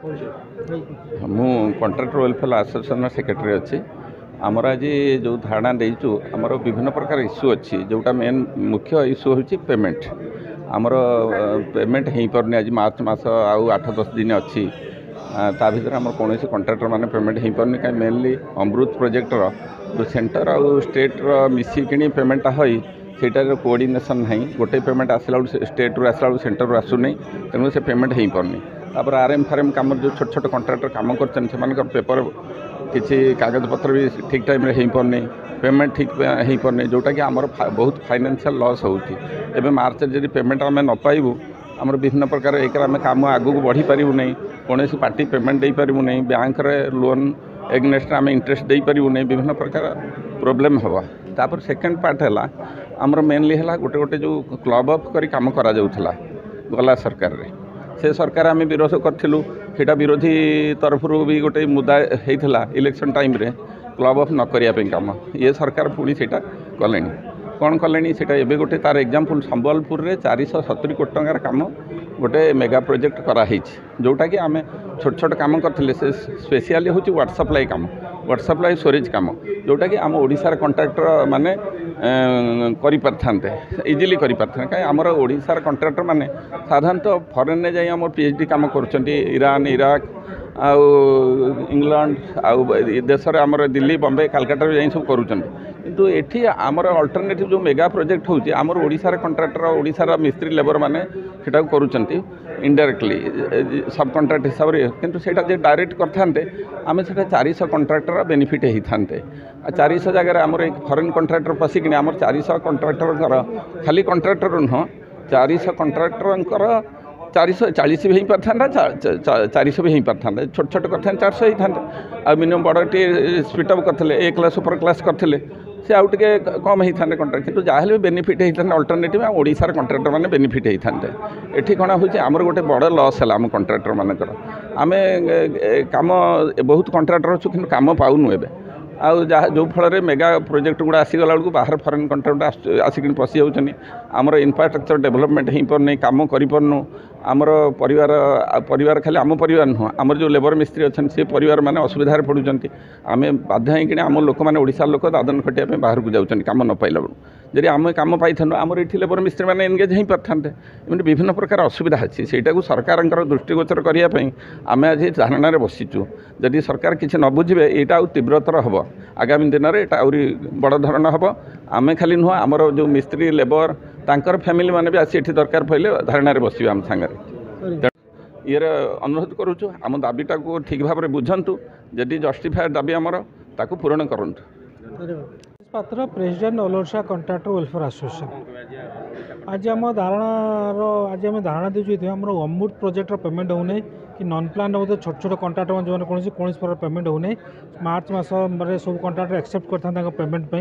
मु contractor welfare association secretary अच्छी आमर आज जो धारणा देचु आमर विभिन्न प्रकार इश्यू अच्छी जोटा मेन मुख्य इश्यू हूँ पेमेंट आमर पेमेंट हो पारनी आज मार्च मास आउ 8-10 दिन अच्छी ता भर आम कौन कंट्राक्टर मैंने पेमेंट हो पारनी कहीं मेनली अमृत प्रोजेक्टर जो सेंटर आउ स्टेट्र मिसिकी पेमेंटा हई सेटार कोऑर्डिनेशन नहीं गोटे पेमेंट आसला स्टेट आसला सेंटर रू आसुनी तेणु से पेमेंट हो पारनी तापर आरएम फारएम कम जो छोट छोट कंट्राक्टर कम कर पेपर किसी कागज पत्र भी ठीक टाइम हो पारनी पेमेंट ठीक हो पारनी जोटा कि आमर बहुत फाइनेंशियल लॉस होती एवं मार्च जब पेमेंट आम न पाइबू आमर विभिन्न प्रकार एक आम कम आगू बढ़ी पारू नहीं कौन पार्टी पेमेंट दे पारू नहीं बैंक लोन एग्नेस्ट आम इंटरेस्ट दे पारू नहीं विभिन्न प्रकार प्रोब्लेम हम तापर सेकेंड पार्ट है आमर मेनली है गोटे गोटे जो क्लब अफ कर कम करा गला सरकार रे से सरकार आम विरोध करूँ सेटा विरोधी तरफ भी गोटे मुद्दा होता इलेक्शन टाइम रे क्लब अफ न करने कम ये सरकार पुणी से कले कौन कले से गोटे तार एग्जाम्पल संबलपुर में 470 कोटी टंकार कम गोटे मेगा प्रोजेक्ट कराई जोटा कि आम छोट छोट कम करते से स्पेशली हूँ वाटर सप्लाई कम वाटर सप्लाई स्टोरेज कम जोटा कि आम ओडिशार कंट्राक्टर माने इजिली करें कहीं आमर ओडिशार कंट्राक्टर माने साधारणतः फॉरेन में जाई आम पीएचडी कम कर ईरान इराक आउ इंग्लैंड आउ देश में आमर दिल्ली बॉम्बे कलकत्ता जाई सब करूँ एठी आमर अल्टरनेटिव जो मेगा प्रोजेक्ट होची आमर ओडिशार कंट्राक्टर ओडिशार मिस्त्री लेबर माने सेटा करूचंती इनडायरेक्टली सब कंट्राक्ट हिसाब से किंतु सेटा जे डायरेक्ट करथांते आमे सेटा 400 कंट्राक्टर बेनिफिट होइथांते 400 जगह आमर एक फॉरेन कंट्राक्टर पसिकने आमर 400 कंट्राक्टर खाली कंट्राक्टर नुह 400 कंट्राक्टर 440 भी हो पारथा 400 भी हो पारथा छोट छोट कर 400 होता आ मिनिमम बड़ टे स्पीडअप करते ए क्लास सुपर क्लास करते से आउ टे कम होता कंट्राक्ट कितु जहाँ भी बेनिफिट होता अल्टरनेटिव ओडिशार कंट्राक्टर मैंने बेनिफिट होता ये कौन हो आमर गोटे बड़ लॉस है आम कंट्राक्टर मानकर आम कम बहुत कंट्राक्टर अच्छु कि कम पाऊनु एबे आउ जहाँ जो फल मेगा प्रोजेक्ट गुड़ा आसीगला बेलू बाहर फॉरेन कंट्राक्ट आसिक पशि जाऊँच आमर इनफ्रास्ट्रक्चर डेवलपमेंट हो पारनी कम करपारनु आमर परिवार खाली आम परिवार नुह आमर जो लेबर मिस्त्री अच्छा से परिवार मैंने असुविधा पड़ुंट आम बाध्य होकर आम लोक मैंने ओडिशा लोक दादन खटिया बाहर को जाऊँ कम न पाइला बेलू जदि आम कम पाई आमर ये लेबर मिस्त्री मैंने एंगेज हो पारता एमती विभिन्न प्रकार असुविधा अच्छी से सरकार दृष्टिगोचर करने आम आज धारणा बसीचु जदि सरकार किसी न बुझे यहाँ आउ तीव्रतर हम आगामी दिन में यहाँ आहरी बड़ धरण हम आम खाली नुह आमर जो मिस्त्री लेबर तांकर फैमिली माने भी आसी एठी दरकार पड़े धारणा बसवे आम सागर ये अनुरोध करुचु आम दाबीटा को ठीक भाव में बुझंतु जदि जस्टिफाइड दाबी आमर ताकू पूरण करंतु पात्र president all Odisha contractor welfare association आज आम धारणा देचु आम अमृत प्रोजेक्टर पेमेंट होने कि नॉन प्लान बोलते छोट छोट कंट्राक्टर जो कौन प्रकार पेमेंट होने मार्च मास सब कंट्राक्टर एक्सेप्ट करता पेमेंट पे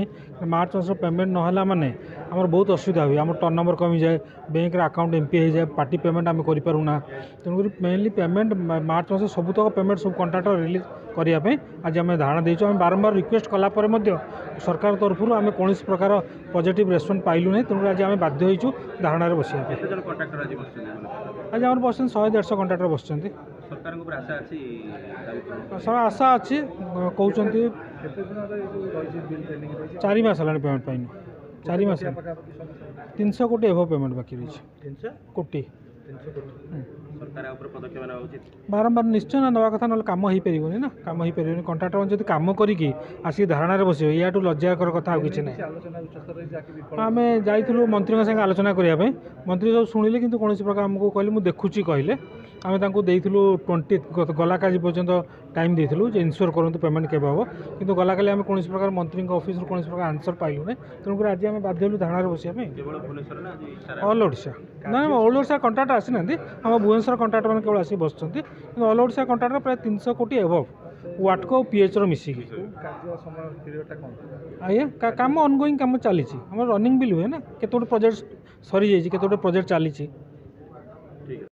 मार्च मास पेमेंट नाला माने आमर बहुत असुविधा हुए आम टर्न नंबर कमी जाए बैंक अकाउंट एमपी हो जाए पार्टी पेमेंट आम करूना तेणुक मेनली पेमेंट मार्च मास सबुतक पेमेंट सब कंट्राक्टर रिलीज करने आज आम धारणा देचु आम बारंबार रिक्वेस्ट कलापर सरकार तरफ आम कौन प्रकार पॉजिटिव रेस्पॉन्स पाइलु नहीं तेणुक आज आम बाध्य होइछु धारणा बस आज आम बस 100-150 कंट्राक्टर बस आशा अच्छी कहते 4 मास है पेमेंट पाइन 4 मास 300 कोटी एभव पेमेंट बाकी रही 300 कोटी बारंबार निश्चय ना नवा कथा ना कम हो पारे ना कम हो पारे कंट्राक्टर जब कम करके आसिक धारणा बस या लज्जाकर कथा कि ना आम जाइलु मंत्री संगे आलोचना करने मंत्री सब शुणिले कि कौन प्रकार आमको कहले मुझे देखुची कहले आम देलु 20 गला काली पर्यंत टाइम देलु इनश्योर करूँ पेमेंट के हम कि गला काली आम कौन प्रकार मंत्री ऑफिस कौन प्रकार आंसर पाइलु ना तेणुक आज आम बाध्य हलु धारणा बसने ऑल ओडिशा ना ऑल ओडिशा कंट्राक्टर आसी ना आम भुवनेश्वर कंट्राक्टर मैंने केवल आसिक बस ऑल ओडिशा कंट्राक्टर प्राय 300 कोटी एभव वाटको पीएचर मिसिकी आज्ञा कम ऑनगोइंग कम चली रनिंग बिल हुए ना केते प्रोजेक्ट सरी जाइए केते प्रोजेक्ट चली